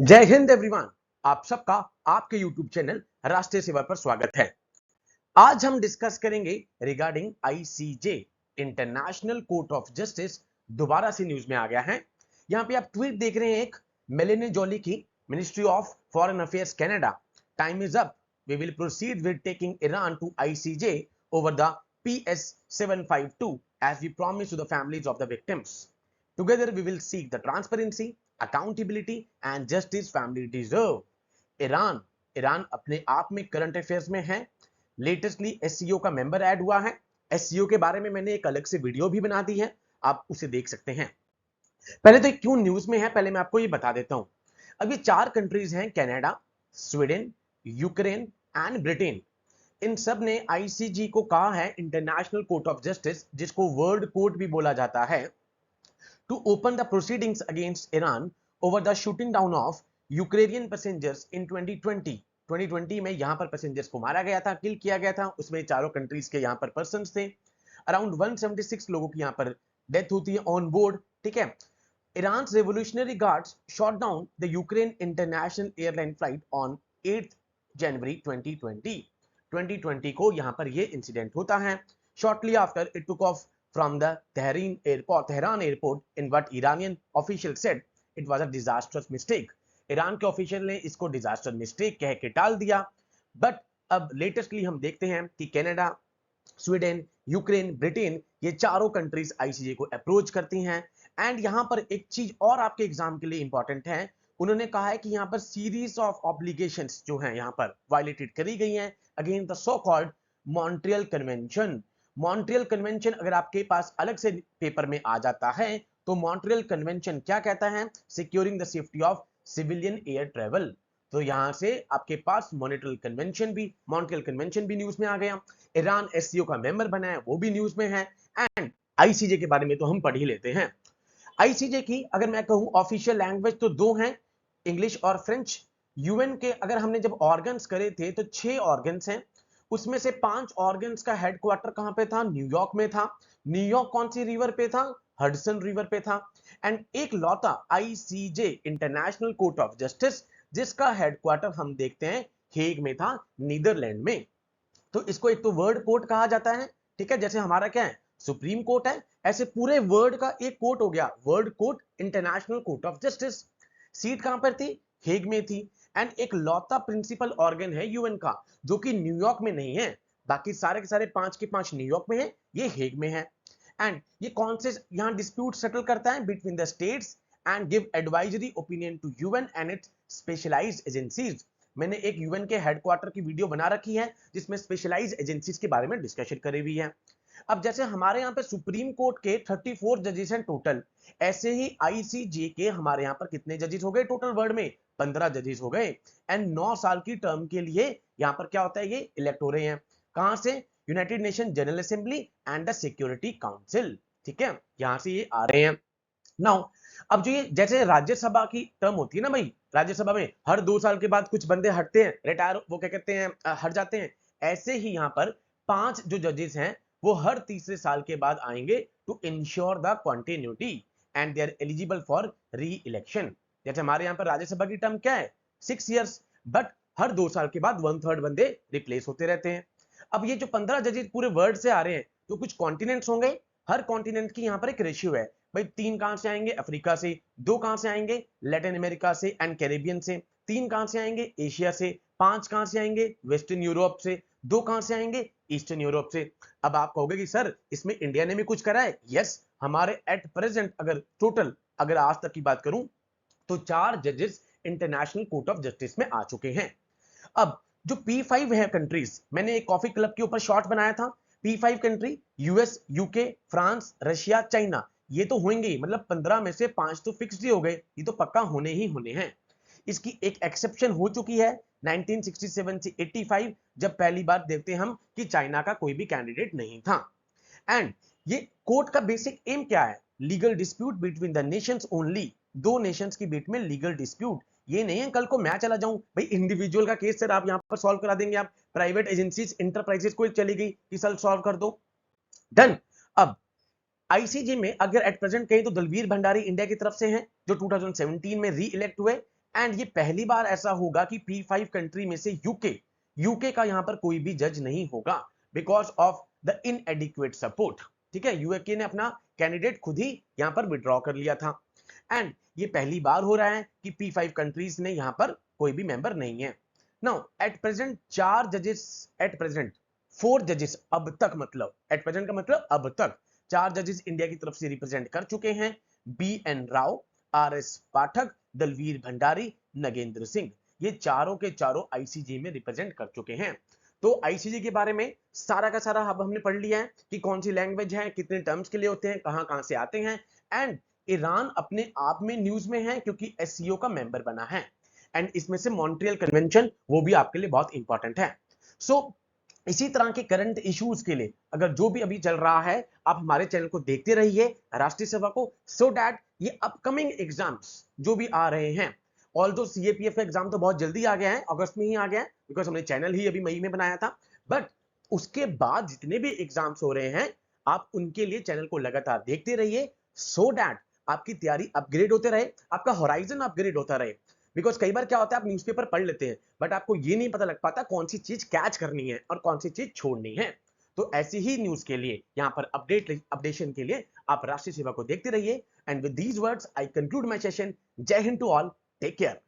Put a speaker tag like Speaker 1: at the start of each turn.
Speaker 1: जय हिंद एवरीवन। आप सबका आपके YouTube चैनल राष्ट्रीय सेवा पर स्वागत है। आज हम डिस्कस करेंगे regarding ICJ, international court of justice. दोबारा से न्यूज में आ गया है। यहां पे आप ट्वीट देख रहे हैं एक मेलेनी जोली की, ministry of foreign affairs Canada. Time is up, we will proceed with taking Iran to ICJ over the PS 752 as we promised to the families of the victims. Together we will seek the transparency, accountability and justice family deserve. Iran अपने आप में current affairs में है। Latestly SCO का member add हुआ है। SCO के बारे में मैंने एक अलग से वीडियो भी बना दी है, आप उसे देख सकते हैं। पहले तो क्यों न्यूज में है, पहले मैं आपको ये बता देता हूं। अब ये 4 कंट्रीज हैं, Canada, Sweden, Ukraine and Britain. इन सब ने आईसीजी को कहा है, इंटरनेशनल कोर्ट ऑफ जस्टिस, जिसको वर्ल्ड कोर्ट भी बोला जाता है, to open the proceedings against Iran over the shooting down of Ukrainian passengers in 2020. 2020 में यहां पर पैसेंजर्स को मारा गया था, किल किया गया था। उसमें चारों कंट्रीज के यहां पर पर्सन्स थे। अराउंड 176 लोगों की यहां पर डेथ होती है ऑन बोर्ड। ठीक है। Iran's revolutionary guards shot down the Ukraine international airline flight on 8 January 2020. 2020 को यहां पर ये इंसिडेंट होता है। Shortly after it took off from the Tehran airport in what Iranian officials said it was a disastrous mistake. Iran के official ने इसको disaster mistake कह के टाल दिया। बट अब लेटेस्टली हम देखते हैं कि कनाडा, स्वीडन, यूक्रेन, ब्रिटेन, ये चारों कंट्रीज आईसीजे को अप्रोच करती हैं। एंड यहां पर एक चीज और आपके एग्जाम के लिए इंपॉर्टेंट है। उन्होंने कहा है कि यहां पर सीरीज ऑफ ऑब्लिगेशंस जो हैं यहां पर वायलेटेड करी गई हैं against the so called Montreal convention. Montreal convention अगर आपके पास अलग से पेपर में आ जाता है तो मॉन्ट्रियल कन्वेंशन क्या कहता है? Securing the safety of civilian air travel. तो यहां से आपके पास मॉन्ट्रियल कन्वेंशन भी न्यूज में आ गया। ईरान एससीओ का मेंबर बना है, वो भी न्यूज में है। एंड आईसीजे के बारे में तो हम पढ़ ही लेते हैं। आईसीजे की अगर मैं कहूं ऑफिशियल लैंग्वेज तो 2 हैं, इंग्लिश और फ्रेंच। यूएन के अगर हमने जब ऑर्गन्स करे थे तो 6 ऑर्गन्स हैं। उसमें से 5 ऑर्गन्स का हेडक्वार्टर कहां पे था? न्यूयॉर्क में था। न्यूयॉर्क कौन सी रिवर पे था? हडसन रिवर पे था। एंड एक लौता ICJ, international court of justice, जिसका हेडक्वार्टर हम देखते हैं हेग में था, नीदरलैंड में। तो इसको एक तो वर्ल्ड कोर्ट कहा जाता है। ठीक है, जैसे हमारा क्या है, सुप्रीम कोर्ट है, ऐसे पूरे वर्ल्ड का एक कोर्ट हो गया, world court, international court of justice. Seat कहां पर थी? हेग में थी। एंड एक लौता प्रिंसिपल ऑर्गन है यूएन का जो कि न्यूयॉर्क में नहीं है। बाकी सारे के सारे 5 के 5 न्यूयॉर्क में है, ये हेग में है। एंड ये कौन से यहां डिस्प्यूट सेटल करता है? Between the states and give advisory opinion to UN and its specialised agencies. मैंने एक यूएन के हेडक्वार्टर की वीडियो बना रखी है जिसमें स्पेशलाइज्ड एजेंसीज के बारे में डिस्कशन करी हुई है। अब जैसे हमारे यहाँ पे सुप्रीम कोर्ट के 34 जजेस हैं टोटल, ऐसे ही आईसीजे के हमारे यहाँ पर कितने जजेस हो गए टोटल वर्ल्ड में? 15 जजेस हो गए। एंड 9 साल की टर्म के लिए यहाँ पर क्या होता है, ये इलेक्ट हो रहे हैं। कहां से? United nation general assembly and the security council. ठीक है, यहां से ये आ रहे हैं। नाउ अब जो ये जैसे राज्यसभा की टर्म होती है ना भाई, राज्यसभा में हर 2 साल के बाद कुछ बंदे हटते हैं, रिटायर, वो क्या कहते हैं, हट जाते हैं। ऐसे ही यहाँ पर 5 जो जजेस हैं वो हर तीसरे साल के बाद आएंगे to ensure the continuity and they are eligible for re election. जैसे हमारे यहाँ पर राज्यसभा की टर्म क्या है? 6 इयर्स। बट हर 2 साल के बाद 1/3 बंदे रिप्लेस होते रहते हैं। अब ये जो 15 जजेस पूरे वर्ल्ड से आ रहे हैं, तो कुछ कॉन्टिनेंट्स होंगे। हर कॉन्टिनेंट की यहाँ पर एक रेशियो है भाई। 3 कहां से आएंगे? अफ्रीका से। 2 कहां से आएंगे? लैटिन अमेरिका से एंड कैरेबियन से। 3 कहां से आएंगे? एशिया से। 5 कहां से आएंगे? वेस्टर्न यूरोप से। 2 कहां से आएंगे? ईस्टर्न यूरोप से। अब आप कहोगे कि सर इसमें इंडिया ने भी कुछ करा है। यस, हमारे एट प्रेजेंट अगर टोटल अगर आज तक की बात करूं तो 4 जजेस इंटरनेशनल कोर्ट ऑफ जस्टिस में आ चुके हैं। अब जो P5 है कंट्रीज, मैंने एक कॉफी क्लब के ऊपर शॉर्ट बनाया था। P5 country US, UK, France, Russia, China, ये तो होंगे ही, मतलब 15 में से 5 तो फिक्स्ड ही हो गए, ये तो पक्का होने ही होने हैं। इसकी एक एक्सेप्शन हो चुकी है 1967 से 85, जब पहली बार देखते हम कि चाइना का कोई भी कैंडिडेट नहीं था। एंड ये कोर्ट का बेसिक एम क्या है? Legal dispute between the Nations only. 2 Nations के बीच में लीगल डिस्प्यूट। ये नहीं है कल को मैं चला जाऊं भाई इंडिविजुअल का केस सर आप यहां पर सॉल्व करा देंगे, आप प्राइवेट एजेंसीज इंटरप्राइजेस को चली गई कि सर सॉल्व कर दो, डन। अब आईसीजे में अगर एट प्रेजेंट कहें तो दलवीर भंडारी इंडिया की तरफ से हैं जो 2017 में री इलेक्ट हुए। एंड ये पहली बार ऐसा होगा कि P5 कंट्री में से यूके का यहां पर कोई भी जज नहीं होगा बिकॉज ऑफ द इनएडिक्वेट सपोर्ट। ठीक है, यूके ने अपना कैंडिडेट खुद ही यहां पर विड्रॉ कर लिया था एंड ये पहली बार हो रहा है कि P5 कंट्रीज ने यहां पर कोई भी मेंबर नहीं है। नाउ एट प्रेजेंट 4 जजेस, एट प्रेजेंट 4 जजेस अब तक, मतलब एट प्रेजेंट का मतलब अब तक 4 जजेस इंडिया की तरफ से रिप्रेजेंट कर चुके हैं। BN राव, RS पाठक, दलवीर भंडारी, नगेंद्र सिंह, ये चारों के चारों आईसीजे में रिप्रेजेंट कर चुके हैं। तो आईसीजे के बारे में सारा का सारा अब हमने पढ़ लिया है कि कौन सी लैंग्वेज है, कितने टर्म्स के लिए होते हैं, कहां कहां से आते हैं। एंड ईरान अपने आप में न्यूज में है क्योंकि एससीओ का मेंबर बना है एंड इसमें से मॉन्ट्रियल कन्वेंशन वो भी आपके लिए बहुत इंपॉर्टेंट है। सो इसी तरह के करंट इश्यूज के लिए अगर जो भी अभी चल रहा है आप हमारे चैनल को देखते रहिए राष्ट्रीय सेवा को, सो दैट ये अपकमिंग एग्जाम्स जो भी आ रहे हैं, ऑल्दो सीएपीएफ का एग्जाम तो बहुत जल्दी आ गया है, अगस्त में ही आ गया है बिकॉज हमने चैनल ही अभी मई में बनाया था, बट उसके बाद जितने भी एग्जाम्स हो रहे हैं आप उनके लिए चैनल को लगातार देखते रहिए सो दैट आपकी तैयारी अपग्रेड होते रहे, आपका होराइजन अपग्रेड होता रहे। बिकॉज कई बार क्या होता है आप न्यूज़पेपर पढ़ लेते हैं बट आपको ये नहीं पता लग पाता कौन सी चीज कैच करनी है और कौन सी चीज छोड़नी है। तो ऐसी ही न्यूज के लिए यहाँ पर अपडेशन के लिए आप राष्ट्रीय सेवा को देखते रहिए and with these words I conclude my session. जय हिंद टू ऑल, टेक केयर।